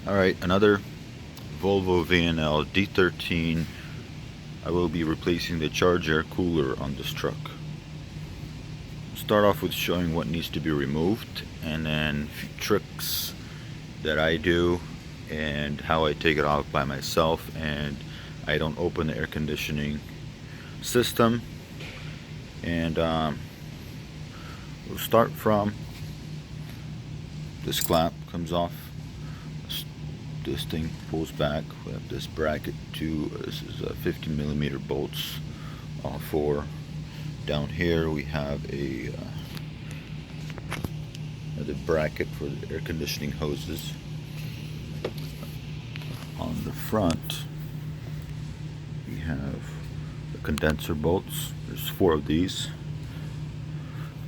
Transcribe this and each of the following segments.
Alright, another Volvo VNL D13. I will be replacing the charger cooler on this truck. Start off with showing what needs to be removed, and then a few tricks that I do and how I take it off by myself, and I don't open the air conditioning system. And we'll start from this clamp comes off. This thing pulls back. We have this bracket too. This is 50mm bolts, all four. Down here we have another bracket for the air conditioning hoses. On the front we have the condenser bolts. There's four of these,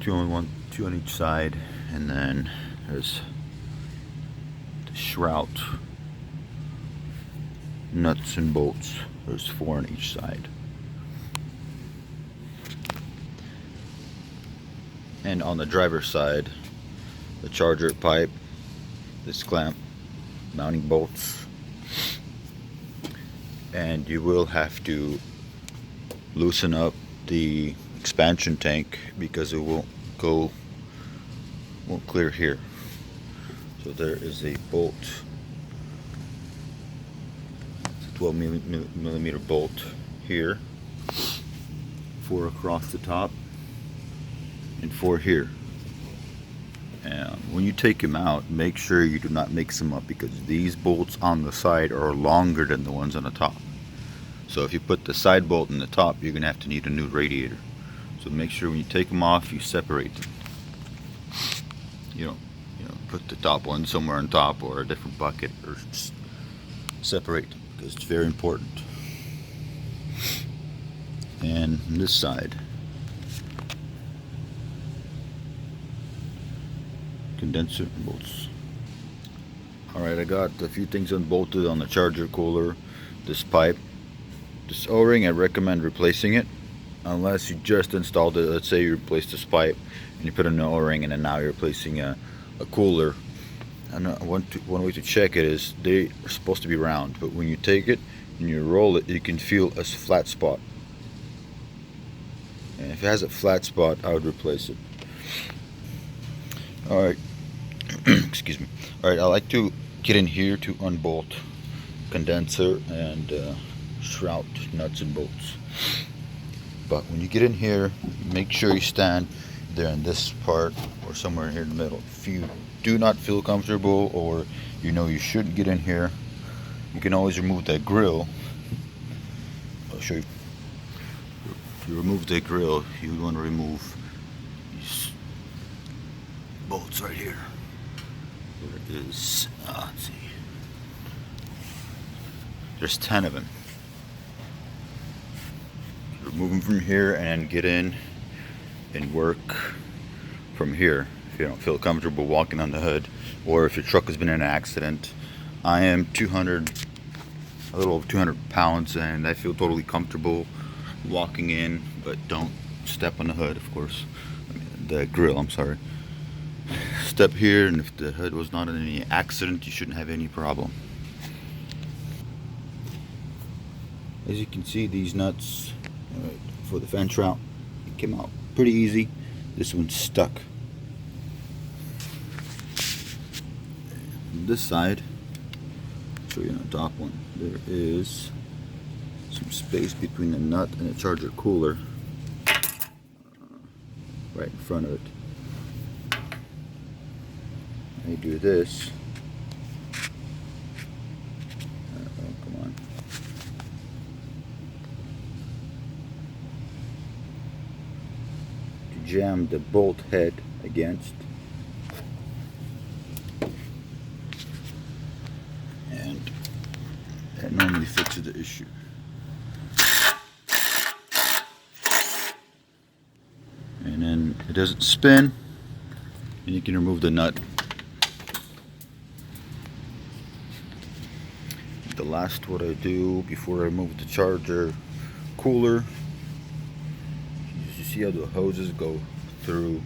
two on each side, and then there's the shroud nuts and bolts. There's four on each side. And on the driver's side, the charger pipe, this clamp, mounting bolts, and you will have to loosen up the expansion tank because it won't clear here. So there is a bolt, 12mm bolt here, 4 across the top and 4 here. And when you take them out, make sure you do not mix them up, because these bolts on the side are longer than the ones on the top. So if you put the side bolt in the top, you're gonna have to need a new radiator. So make sure when you take them off, you separate them. You know, put the top one somewhere on top or a different bucket, or just separate them, because it's very important. And this side, condenser bolts. Alright, I got a few things unbolted on the charger cooler. This pipe, this O-ring, I recommend replacing it unless you just installed it. Let's say you replaced this pipe and you put an O-ring, and then now you're replacing a cooler. And one way to check it is they are supposed to be round, but when you take it and you roll it, you can feel a flat spot. And if it has a flat spot, I would replace it. Alright, excuse me. Alright, I like to get in here to unbolt condenser and shroud nuts and bolts. But when you get in here, make sure you stand there in this part or somewhere here in the middle. If you do not feel comfortable, or you know you shouldn't get in here, you can always remove that grill. I'll show you. If you remove the grill, you want to remove these bolts right here. There is, let's see, there's 10 of them. Remove them from here and get in and work from here if you don't feel comfortable walking on the hood, or if your truck has been in an accident. I am a little over 200 pounds, and I feel totally comfortable walking in, but don't step on the hood, of course. I mean, the grill, I'm sorry. Step here, and if the hood was not in any accident, you shouldn't have any problem. As you can see, these nuts for the fan shroud, it came out pretty easy. This one's stuck. On this side, I'll show you on the top one, there is some space between the nut and the charger cooler, right in front of it. I do this. Come on. To jam the bolt head against. And that normally fixes the issue. And then it doesn't spin, and you can remove the nut. The last what I do before I remove the charger cooler, you see how the hoses go through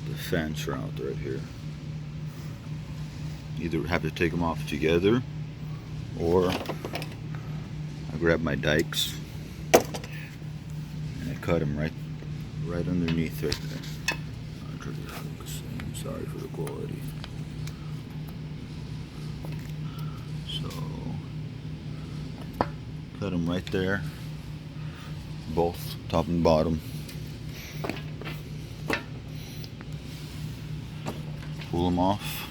the fan shroud right here. either have to take them off together, or I grab my dikes and I cut them right underneath right there. I'll try to focus. I'm sorry for the quality. So cut them right there, both top and bottom. Pull them off.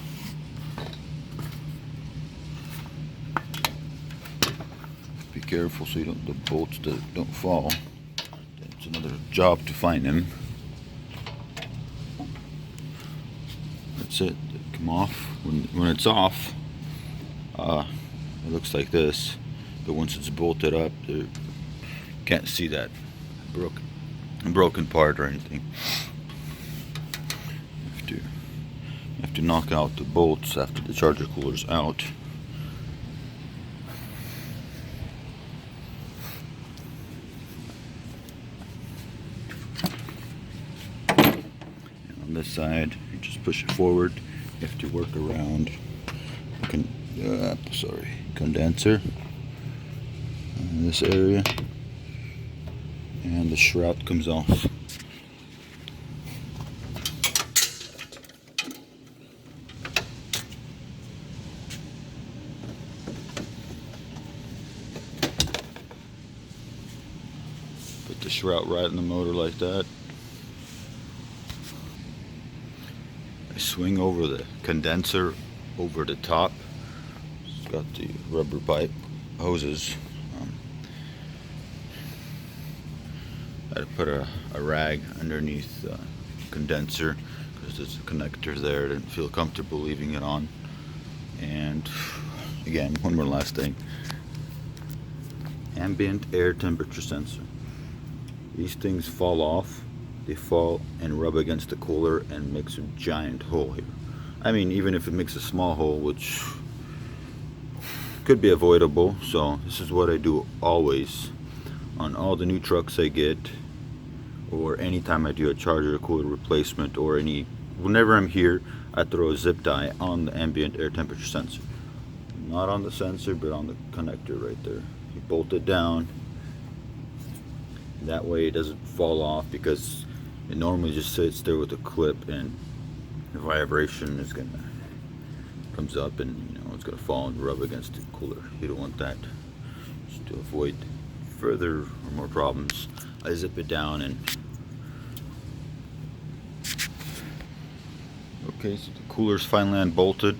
Be careful so the bolts don't fall. It's another job to find them. That's it. They come off. When it's off, it looks like this. But once it's bolted up, you can't see that broken part or anything. You have to knock out the bolts after the charger cooler's out. On this side, you just push it forward. You have to work around condenser in this area, and the shroud comes off. Put the shroud right in the motor like that. I swing over the condenser over the top. It's got the rubber pipe hoses. I had to put a rag underneath the condenser because there's a connector there. I didn't feel comfortable leaving it on. And again, one more last thing. Ambient air temperature sensor. These things fall off. They fall and rub against the cooler and makes a giant hole here. I mean, even if it makes a small hole, which could be avoidable, so this is what I do always on all the new trucks I get, or anytime I do a charger cooler replacement, or whenever I'm here, I throw a zip tie on the ambient air temperature sensor. Not on the sensor, but on the connector right there. You bolt it down. That way it doesn't fall off, because it normally just sits there with a clip, and the vibration is comes up, and it's gonna fall and rub against the cooler. You don't want that. Just to avoid further or more problems, I zip it down. And okay, so the cooler's finally unbolted.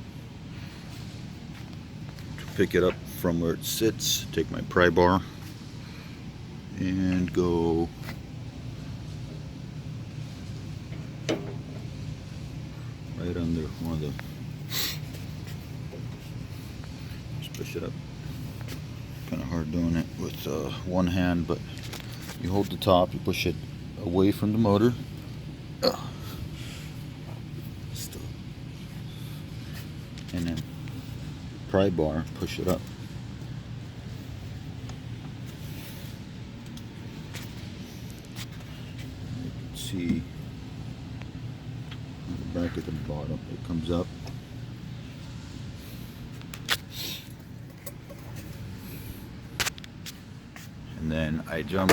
To pick it up from where it sits, take my pry bar and go right under one of the, just push it up. Kind of hard doing it with one hand, but you hold the top, you push it away from the motor. And then pry bar, push it up. You can see on the back at the bottom, it comes up. And then I jump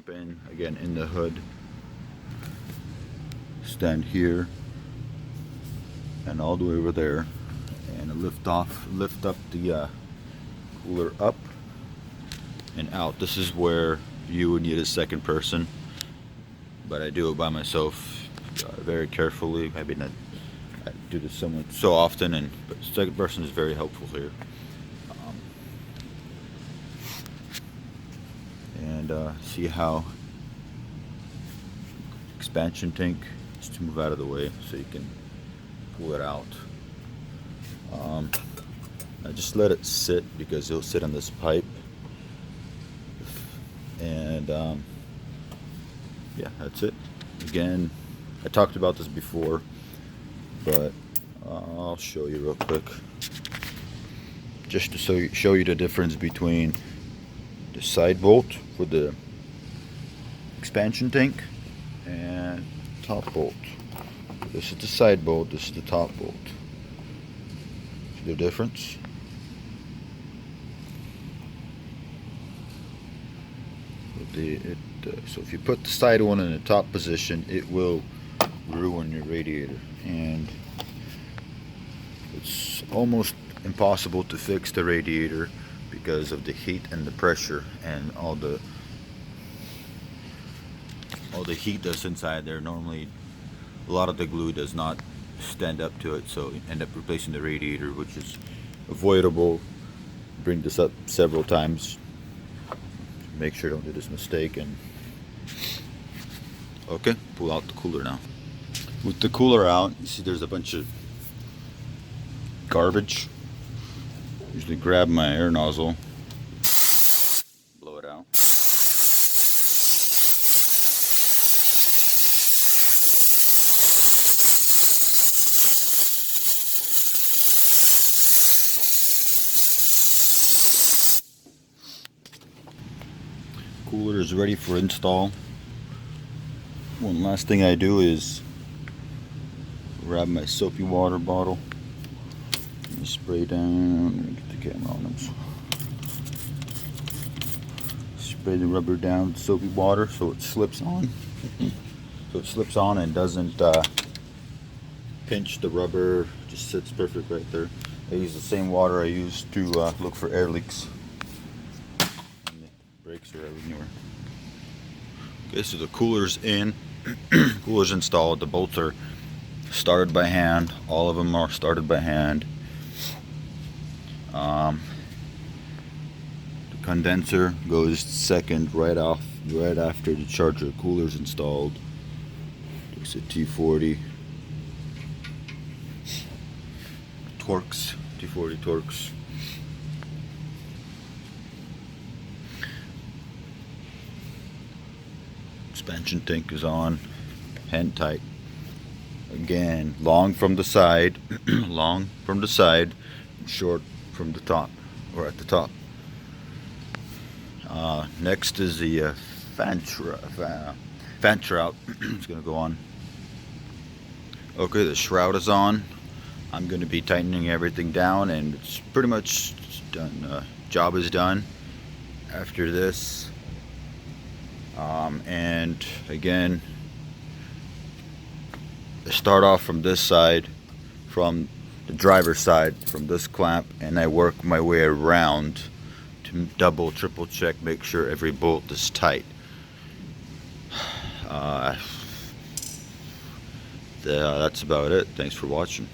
in again in the hood, stand here and all the way over there, and I lift up the cooler up and out. This is where you would need a second person, but I do it by myself very carefully. I mean, I do this so often, but the second person is very helpful here. See how expansion tank is to move out of the way so you can pull it out. I just let it sit because it'll sit on this pipe, and yeah, that's it. Again, I talked about this before, but I'll show you real quick, just to show you the difference between the side bolt for the expansion tank and top bolt. This is the side bolt, this is the top bolt. See the difference? So if you put the side one in the top position, it will ruin your radiator, and it's almost impossible to fix the radiator because of the heat and the pressure and all the heat that's inside there. Normally a lot of the glue does not stand up to it, so you end up replacing the radiator, which is avoidable. Bring this up several times, make sure you don't do this mistake. And okay, pull out the cooler now. With the cooler out, you see there's a bunch of garbage. Usually grab my air nozzle, blow it out. Cooler is ready for install. One last thing I do is grab my soapy water bottle and spray down. Let me get the camera on them. Spray the rubber down with soapy water so it slips on. So it slips on and doesn't pinch the rubber. Just sits perfect right there. I use the same water I use to look for air leaks. And the brakes are everywhere. Okay, so the cooler's in. Cooler's installed. The bolts are started by hand. All of them are started by hand. The condenser goes second, right after the charger. Cooler's installed. Looks at T40 Torx. T40 Torx. Expansion tank is on, hand tight. Again, long from the side, long from the side, short from the top, or at the top. Next is the fan shroud. It's going to go on. Okay, the shroud is on. I'm going to be tightening everything down, and it's pretty much done. Job is done after this. And again, I start off from this side, from the driver's side, from this clamp, and I work my way around to double, triple check, make sure every bolt is tight. That's about it. Thanks for watching.